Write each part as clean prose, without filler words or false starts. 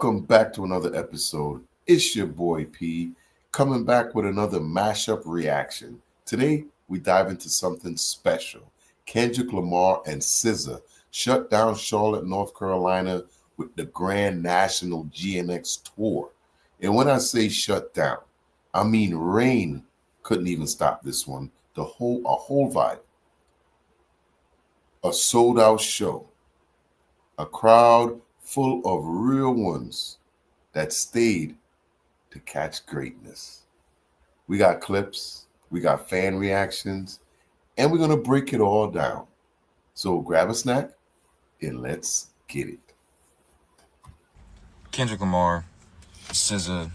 Welcome back to another episode. It's your boy P, coming back with another mashup reaction. Today, we dive into something special. Kendrick Lamar and SZA shut down Charlotte, North Carolina with the Grand National GNX Tour. And when I say shut down, I mean rain couldn't even stop this one. A whole vibe. A sold out show. A crowd full of real ones that stayed to catch greatness. We got clips, we got fan reactions, and we're going to break it all down. So grab a snack and let's get it. Kendrick Lamar, SZA,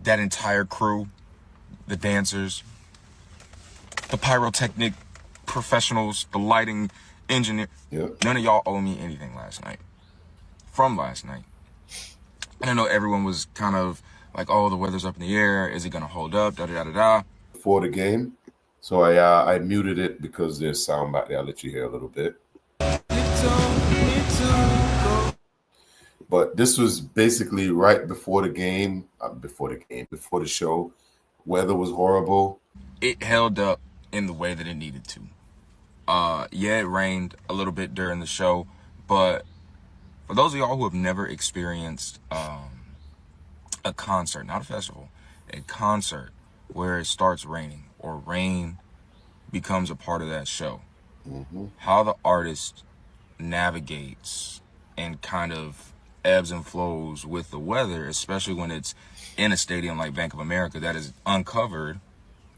that entire crew, the dancers, the pyrotechnic professionals, the lighting engineer. Yep. None of y'all owe me anything from last night. And I know everyone was kind of like, oh, the weather's up in the air. Is it going to hold up? Da-da-da-da-da. Before the game, so I muted it because there's sound back there. I'll let you hear a little bit. But this was basically right before the game, before the show. Weather was horrible. It held up in the way that it needed to. Yeah, it rained a little bit during the show, but for those of y'all who have never experienced a concert, not a festival, a concert where it starts raining or rain becomes a part of that show, how the artist navigates and kind of ebbs and flows with the weather, especially when it's in a stadium like Bank of America that is uncovered.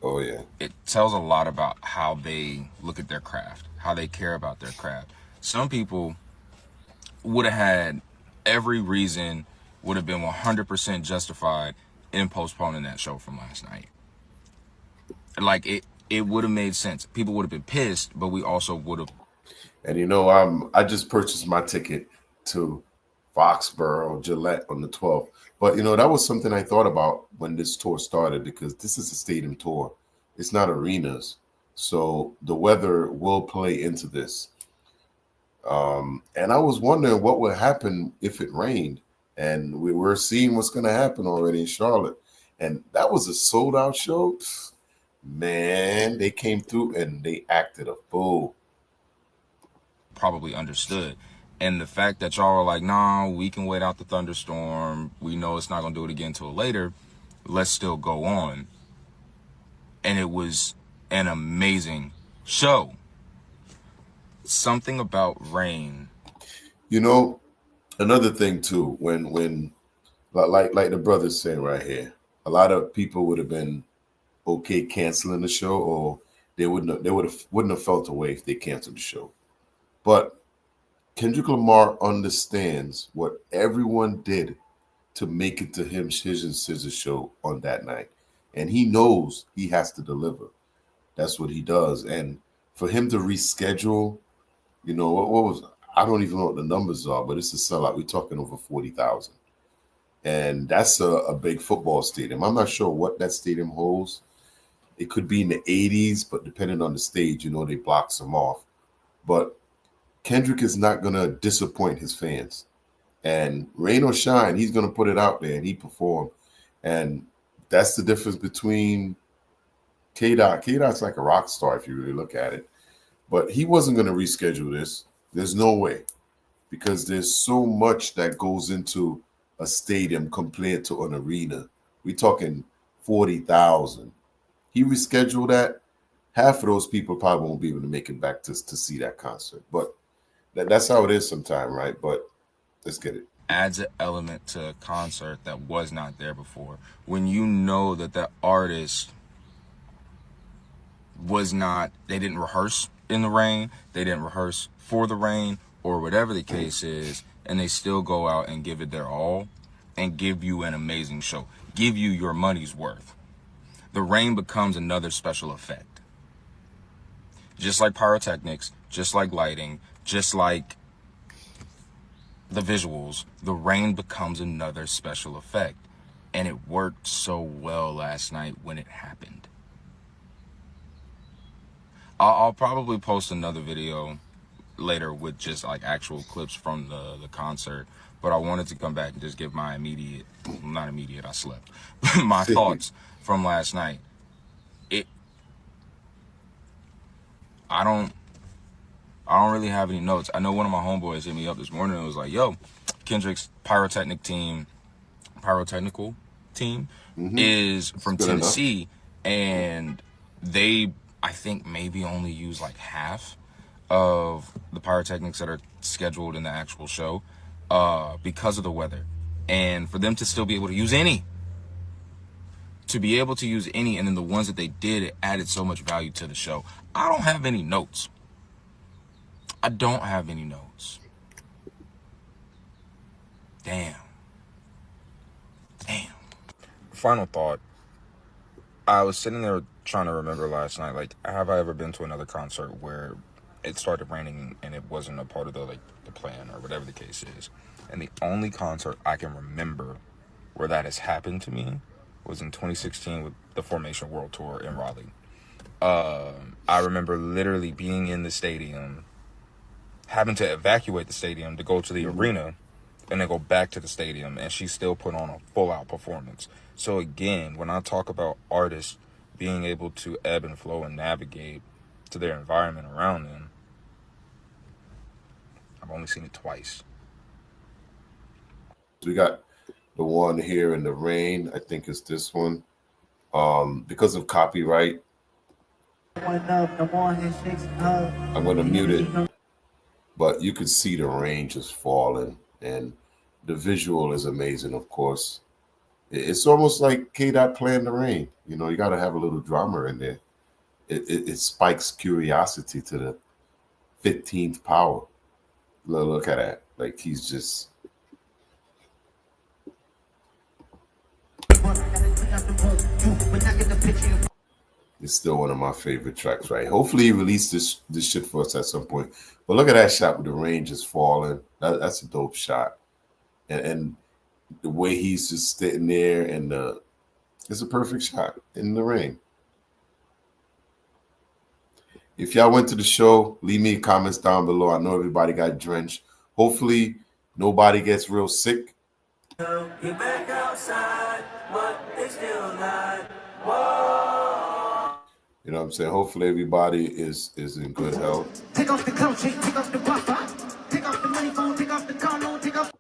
Oh, yeah. It tells a lot about how they look at their craft, how they care about their craft. Some people would have had every reason, would have been 100% justified in postponing that show from last night. Like, it would have made sense. People would have been pissed, but we also would have. And I just purchased my ticket to Foxborough, Gillette on the 12th. But, that was something I thought about when this tour started, because this is a stadium tour. It's not arenas. So the weather will play into this. And I was wondering what would happen if it rained. And we were seeing what's going to happen already in Charlotte. And that was a sold out show. Man, they came through and they acted a fool. Probably understood. And the fact that y'all are like, nah, we can wait out the thunderstorm. We know it's not going to do it again till later. Let's still go on. And it was an amazing show. Something about rain. Another thing too, when like the brothers say right here, a lot of people would have been okay canceling the show, or they wouldn't have felt away if they canceled the show. But Kendrick Lamar understands what everyone did to make it to his and SZA show on that night. And he knows he has to deliver. That's what he does. And for him to reschedule, what was, I don't even know what the numbers are, but it's a sellout. We're talking over 40,000. And that's a big football stadium. I'm not sure what that stadium holds. It could be in the 80s, but depending on the stage, they block some off. But Kendrick is not going to disappoint his fans. And rain or shine, he's going to put it out there and he performed. And that's the difference between K-Dot. K-Dot's like a rock star if you really look at it. But he wasn't going to reschedule this. There's no way. Because there's so much that goes into a stadium compared to an arena. We're talking 40,000. He rescheduled that. Half of those people probably won't be able to make it back to see that concert. But that's how it is sometimes, right? But let's get it. Adds an element to a concert that was not there before. When you know that artist they didn't rehearse in the rain, they didn't rehearse for the rain, or whatever the case is, and they still go out and give it their all and give you an amazing show, give you your money's worth. The rain becomes another special effect. Just like pyrotechnics, just like lighting, just like the visuals, the rain becomes another special effect. And it worked so well last night when it happened. I'll probably post another video later with just like actual clips from the concert. but I wanted to come back and just give my not immediate, I slept, my thoughts from last night. I don't really have any notes. I know one of my homeboys hit me up this morning and was like, yo, Kendrick's pyrotechnical team is from Tennessee, and they, I think, maybe only use like half of the pyrotechnics that are scheduled in the actual show because of the weather. And for them to still be able to use any, and then the ones that they did, it added so much value to the show. I don't have any notes. Damn. Final thought. I was sitting there trying to remember last night, like, have I ever been to another concert where it started raining and it wasn't a part of the plan or whatever the case is? And the only concert I can remember where that has happened to me was in 2016 with the Formation World Tour in Raleigh. I remember literally being in the stadium, having to evacuate the stadium to go to the arena and then go back to the stadium, and she still put on a full-out performance. So again, when I talk about artists being able to ebb and flow and navigate to their environment around them, I've only seen it twice. We got the one here in the rain. I think it's this one. Because of copyright, I'm going to mute it. But you could see the rain just falling, and the visual is amazing, of course. It's almost like K-Dot playing the rain. You know, you got to have a little drama in there. It spikes curiosity to the 15th power. Look at that. Like, he's just... It's still one of my favorite tracks, right? Hopefully he released this shit for us at some point. But look at that shot with the rain just falling. That's a dope shot. And the way he's just sitting there, and it's a perfect shot in the rain. If y'all went to the show, leave me comments down below. I know everybody got drenched. Hopefully nobody gets real sick. Get back outside, but they still not. Whoa. You know what I'm saying? Hopefully everybody is in good health. Take off the clothes, take off the buffer, take off the money phone, take off the car, take off.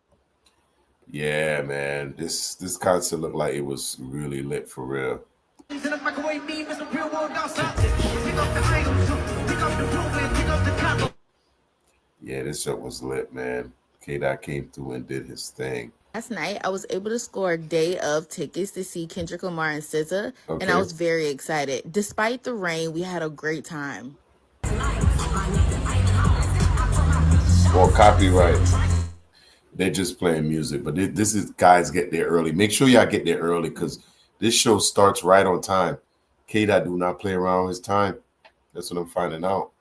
Yeah, man. This concert looked like it was really lit for real. Yeah, this shit was lit, man. K-Dot came through and did his thing. Last night, I was able to score day of tickets to see Kendrick Lamar and SZA, and I was very excited. Despite the rain, we had a great time. More copyright. They're just playing music, but this is guys get there early. Make sure y'all get there early because this show starts right on time. K-Dot do not play around with his time. That's what I'm finding out.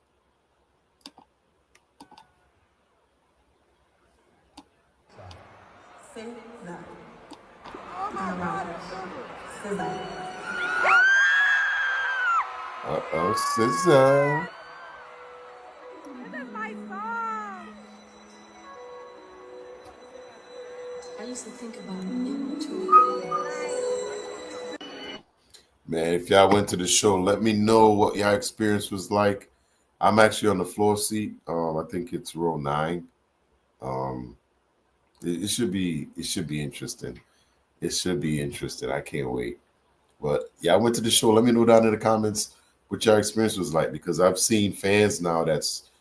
Uh-oh, SZA. This is my song. I used to think about inventory. Man, if y'all went to the show, let me know what y'all experience was like. I'm actually on the floor seat. I think it's row 9. It should be interesting. It should be interesting. I can't wait. But yeah, I went to the show. Let me know down in the comments what your experience was like, because I've seen fans now that's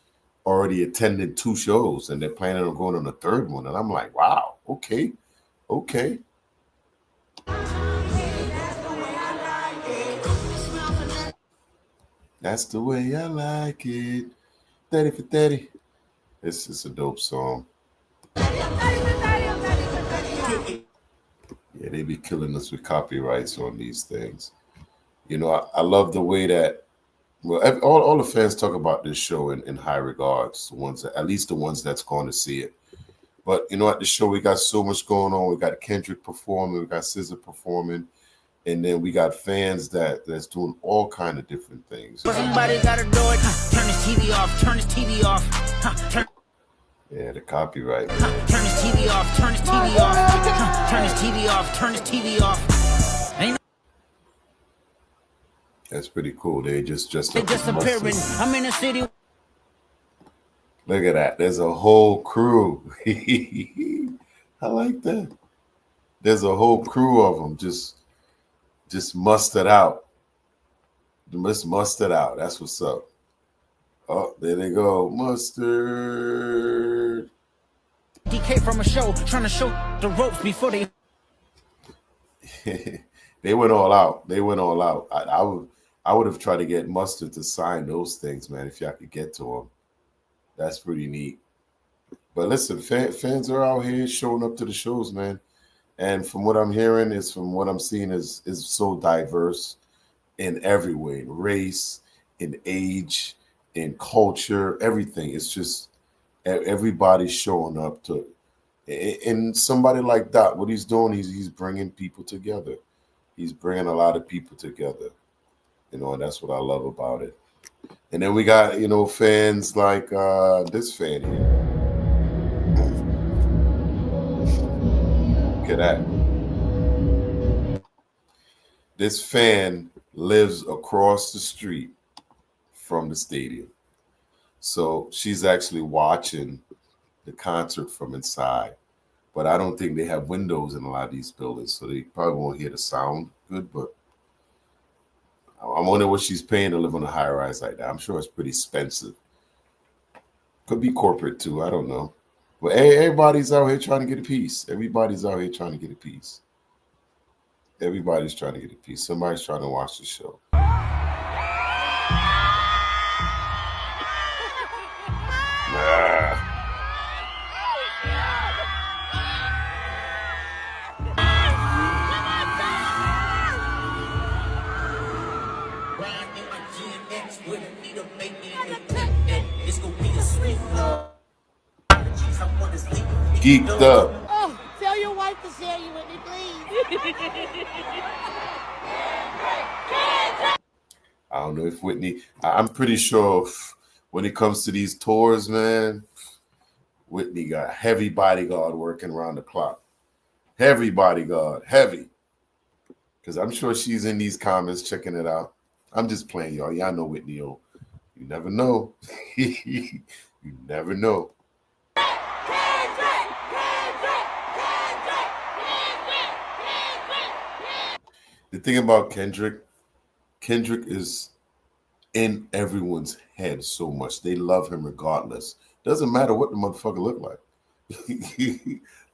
already attended 2 shows and they're planning on going on a 3rd one. And I'm like, wow, okay. That's the way I like it. 30 for 30. It's just a dope song. Yeah, they be killing us with copyrights on these things. You know, I love the way that, well, all the fans talk about this show in high regards, the ones that, at least the ones that's going to see it. But, you know, at the show, we got so much going on. We got Kendrick performing, we got SZA performing, and then we got fans that's doing all kind of different things. Somebody gotta do it. Turn this TV off. Turn this TV off. Yeah, the copyright. Turn his TV off. Turn his TV off. Turn his TV off. Turn his TV off. Ain't That's pretty cool. They just disappearing. I'm in the city. Look at that. There's a whole crew. I like that. There's a whole crew of them just mustered out. Just mustered out. That's what's up. Oh, there they go. Mustard. DK from a show trying to show the ropes before they They went all out. They went all out. I would have tried to get Mustard to sign those things, man, if y'all could get to them. That's pretty neat. But listen, fans are out here showing up to the shows, man. And from what I'm hearing from what I'm seeing is so diverse in every way, in race, in age, in culture, everything. It's just everybody's showing up to. And somebody like that, what he's doing, he's bringing people together. He's bringing a lot of people together. And that's what I love about it. And then we got, fans like this fan here. Look at that. This fan lives across the street from the stadium. So she's actually watching the concert from inside. But I don't think they have windows in a lot of these buildings, so they probably won't hear the sound good. But I wonder what she's paying to live on a high rise like that. I'm sure it's pretty expensive. Could be corporate too. I don't know. But everybody's out here trying to get a piece. Everybody's out here trying to get a piece. Everybody's trying to get a piece. Somebody's trying to watch the show. Geeked up. Oh, tell your wife to share you with me, please. I don't know if Whitney, I'm pretty sure when it comes to these tours, man, Whitney got heavy bodyguard working around the clock. Heavy bodyguard, heavy. Because I'm sure she's in these comments checking it out. I'm just playing, y'all. Y'all know Whitney. You never know. You never know. The thing about Kendrick is in everyone's head so much. They love him regardless. Doesn't matter what the motherfucker look like.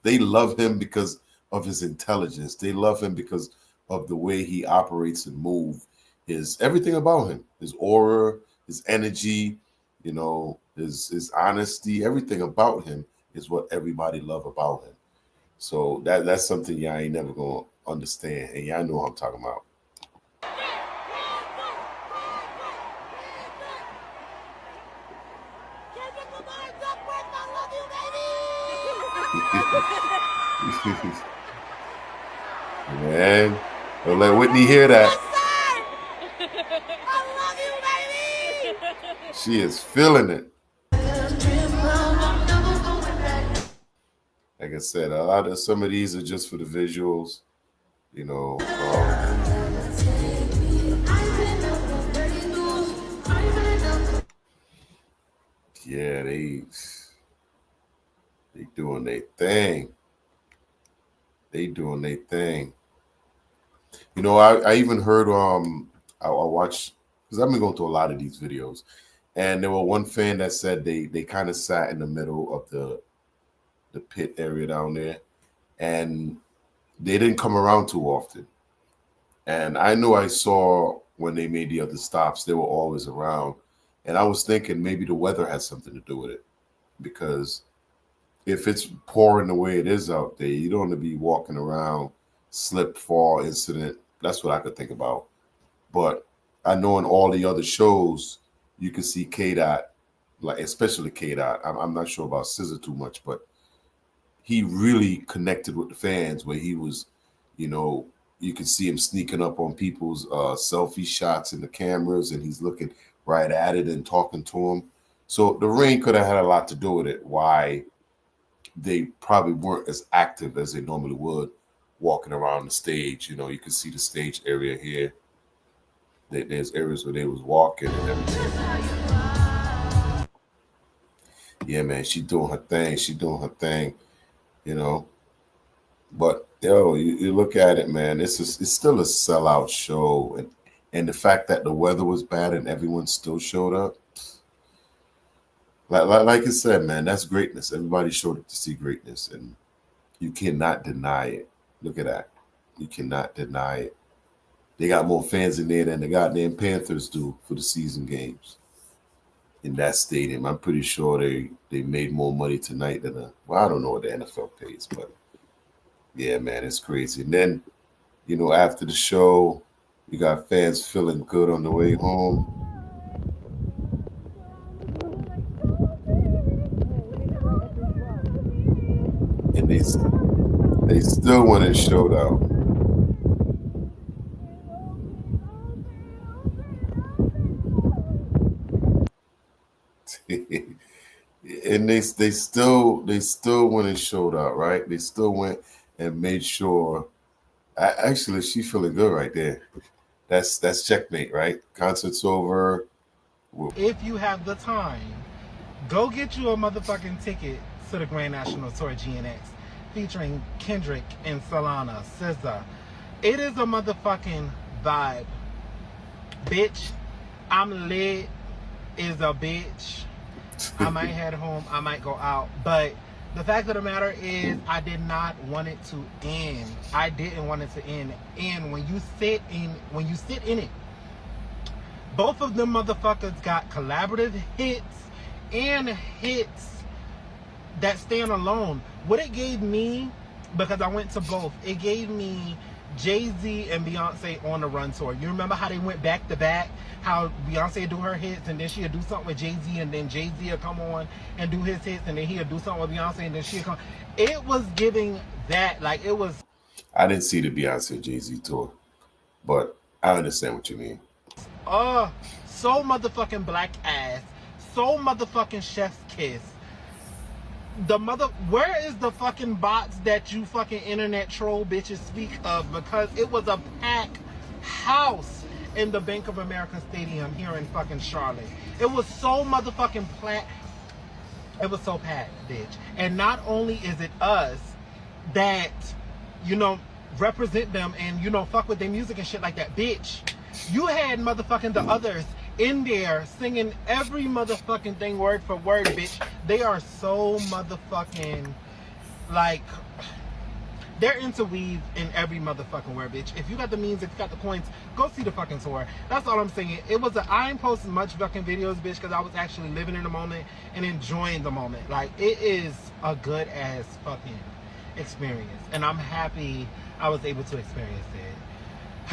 They love him because of his intelligence. They love him because of the way he operates and moves. Everything about him, his aura, his energy, his honesty, everything about him is what everybody love about him. So that's something y'all ain't never gonna understand, and y'all know what I'm talking about. Man, don't let Whitney hear that. I love you, baby. She is feeling it. Like I said, some of these are just for the visuals, yeah, they doing their thing. They doing their thing. I even heard I watched, because I've been going through a lot of these videos, and there was one fan that said they kind of sat in the middle of the pit area down there, and they didn't come around too often. And I know I saw when they made the other stops, they were always around. And I was thinking maybe the weather has something to do with it, because if it's pouring the way it is out there, you don't want to be walking around, slip, fall, incident. That's what I could think about. But I know in all the other shows, you can see K-Dot, like especially K-Dot. I'm not sure about SZA too much, but he really connected with the fans where he was, you can see him sneaking up on people's selfie shots in the cameras, and he's looking right at it and talking to them. So the rain could have had a lot to do with it. Why they probably weren't as active as they normally would walking around the stage. You know, you can see the stage area here. There's areas where they was walking and everything. Yeah, man, she doing her thing. She doing her thing, you know. But yo, you look at it, man. It's still a sellout show, and the fact that the weather was bad and everyone still showed up. Like I said, man, that's greatness. Everybody showed up to see greatness, and you cannot deny it. Look at that. You cannot deny it. They got more fans in there than the goddamn Panthers do for the season games in that stadium. I'm pretty sure they made more money tonight than I don't know what the NFL pays, but yeah, man, it's crazy. And then, you know, after the show, you got fans feeling good on the way home. And they still went and showed out. And they still went and showed out, right? They still went and made sure. Actually, she feeling good right there. That's checkmate, right? Concert's over. If you have the time, go get you a motherfucking ticket to the Grand National Tour GNX featuring Kendrick and SZA. It is a motherfucking vibe. Bitch, I'm lit is a bitch. I might head home, I might go out, but the fact of the matter is I did not want it to end. I didn't want it to end. And when you sit in it, both of them motherfuckers got collaborative hits and hits that stand alone. What it gave me, because I went to both, it gave me Jay-Z and Beyonce on the Run tour. You remember how they went back to back? How Beyonce do her hits and then she'll do something with Jay-Z and then Jay-Z will come on and do his hits and then he'll do something with Beyonce and then she'll come. It was giving that, like it was. I didn't see the Beyonce Jay-Z tour, but I understand what you mean. So motherfucking black ass. So motherfucking chef's kiss. Where is the fucking bots that you fucking internet troll bitches speak of? Because it was a packed house in the Bank of America Stadium here in fucking Charlotte. It was so motherfucking it was so packed, bitch. And not only is it us that, you know, represent them and, you know, fuck with their music and shit like that, bitch. You had motherfucking the others in there singing every motherfucking thing word for word, bitch. They are so motherfucking, like, they're interweaved in every motherfucking word, bitch. If you got the means, if you got the coins, go see the fucking tour. That's all I'm saying. I ain't posting much fucking videos, bitch, because I was actually living in the moment and enjoying the moment. Like, it is a good ass fucking experience. And I'm happy I was able to experience it.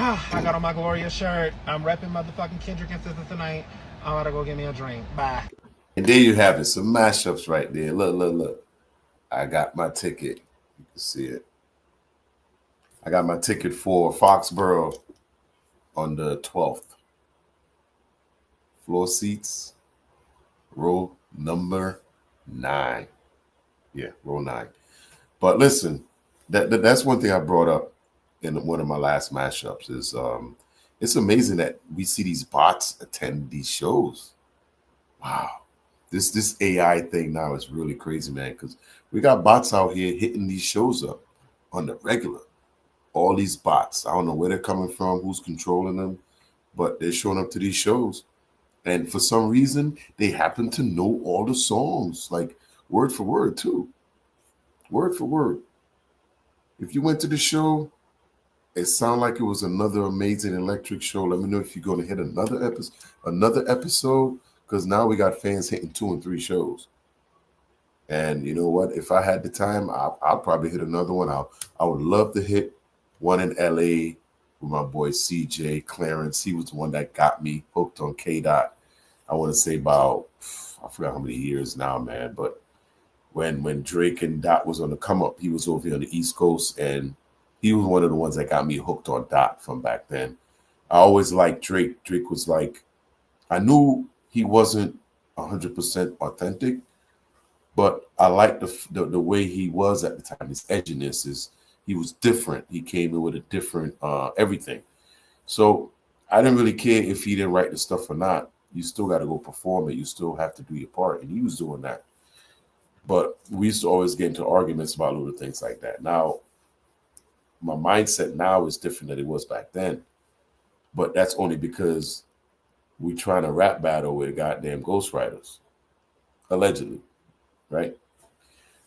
I got on my Gloria shirt. I'm repping motherfucking Kendrick and SZA tonight. I'm gonna go get me a drink. Bye. And there you have it. Some mashups right there. Look. I got my ticket. You can see it. I got my ticket for Foxborough on the 12th. Floor seats, row number 9. Yeah, row 9. But listen, that's one thing I brought up in one of my last mashups is it's amazing that we see these bots attend these shows. Wow. This AI thing now is really crazy, man, because we got bots out here hitting these shows up on the regular. All these bots. I don't know where they're coming from, who's controlling them, but they're showing up to these shows. And for some reason, they happen to know all the songs, like word for word, too. Word for word. If you went to the show, it sounded like it was another amazing electric show. Let me know if you're going to hit another episode, because now we got fans hitting 2 and 3 shows. And you know what? If I had the time, I'll probably hit another one. I would love to hit one in LA with my boy CJ Clarence. He was the one that got me hooked on K-Dot. I want to say about, I forgot how many years now, man. But when Drake and Dot was on the come up, he was over here on the East Coast, and he was one of the ones that got me hooked on Dot from back then. I always liked Drake. Drake was like, I knew he wasn't 100% authentic, but I like the way he was at the time. His edginess he was different. He came in with a different everything. So I didn't really care if he didn't write the stuff or not. You still got to go perform it. You still have to do your part, and he was doing that. But we used to always get into arguments about little things like that. Now, my mindset now is different than it was back then. But that's only because we're trying to rap battle with goddamn ghostwriters, allegedly, right?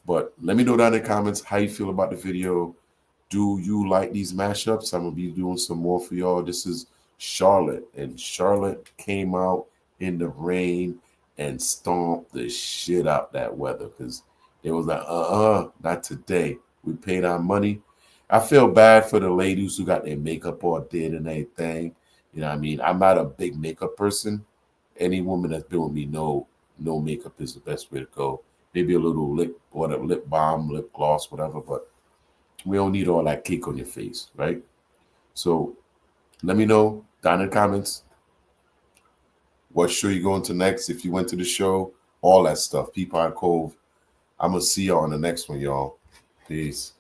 But let me know down in the comments how you feel about the video. Do you like these mashups? I'm going to be doing some more for y'all. This is Charlotte, and Charlotte came out in the rain and stomped the shit out that weather because it was like, not today. We paid our money. I feel bad for the ladies who got their makeup all did and everything. You know what I mean? I'm not a big makeup person. Any woman that's been with me know no makeup is the best way to go. Maybe a little lip balm, lip gloss, whatever, but we don't need all that cake on your face, right? So let me know down in the comments what show you going to next, if you went to the show, all that stuff. Peapod Cove. I'm going to see y'all on the next one, y'all. Peace.